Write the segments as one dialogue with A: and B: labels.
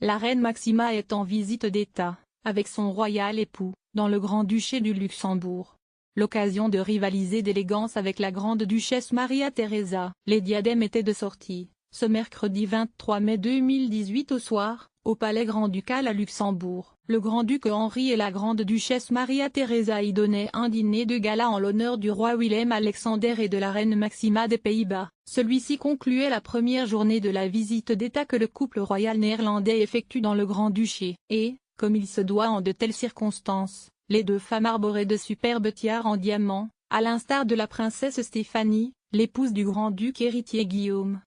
A: la reine Maxima est en visite d'État, avec son royal époux, dans le Grand-Duché du Luxembourg. L'occasion de rivaliser d'élégance avec la grande-duchesse Maria Theresa. Les diadèmes étaient de sortie, ce mercredi 23 mai 2018 au soir, au Palais Grand-Ducal à Luxembourg. Le grand-duc Henri et la grande-duchesse Maria Theresa y donnaient un dîner de gala en l'honneur du roi Willem-Alexander et de la reine Maxima des Pays-Bas. Celui-ci concluait la première journée de la visite d'État que le couple royal néerlandais effectue dans le Grand-Duché. Et, comme il se doit en de telles circonstances, les deux femmes arboraient de superbes tiares en diamant, à l'instar de la princesse Stéphanie, l'épouse du grand-duc héritier Guillaume.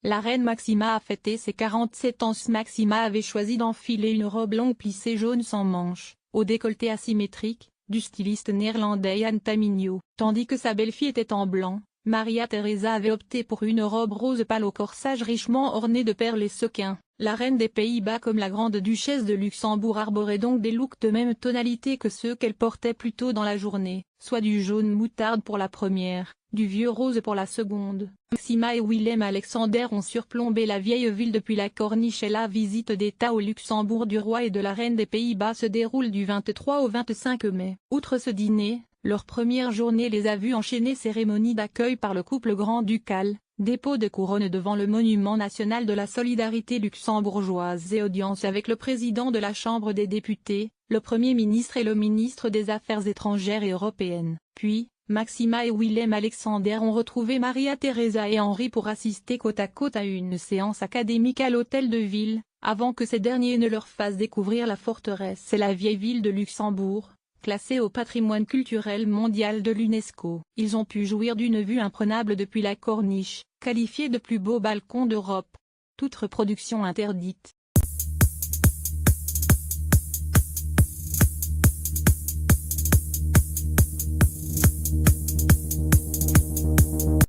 A: La reine Maxima a fêté ses 47 ans. Maxima avait choisi d'enfiler une robe longue plissée jaune sans manches, au décolleté asymétrique, du styliste néerlandais Jan Tamino. Tandis que sa belle-fille était en blanc, Maria Theresa avait opté pour une robe rose pâle au corsage richement orné de perles et sequins. La reine des Pays-Bas comme la grande-duchesse de Luxembourg arborait donc des looks de même tonalité que ceux qu'elle portait plus tôt dans la journée, soit du jaune moutarde pour la première, du vieux rose pour la seconde. Maxima et Willem-Alexander ont surplombé la vieille ville depuis la corniche et la visite d'État au Luxembourg du roi et de la reine des Pays-Bas se déroule du 23 au 25 mai. Outre ce dîner, leur première journée les a vus enchaîner cérémonie d'accueil par le couple grand-ducal, dépôt de couronne devant le Monument national de la solidarité luxembourgeoise et audience avec le président de la Chambre des députés, le Premier ministre et le ministre des Affaires étrangères et européennes. Puis, Maxima et Willem-Alexander ont retrouvé Maria Theresa et Henri pour assister côte à côte à une séance académique à l'hôtel de ville, avant que ces derniers ne leur fassent découvrir la forteresse et la vieille ville de Luxembourg, classée au patrimoine culturel mondial de l'UNESCO. Ils ont pu jouir d'une vue imprenable depuis la corniche, qualifiée de plus beau balcon d'Europe. Toute reproduction interdite.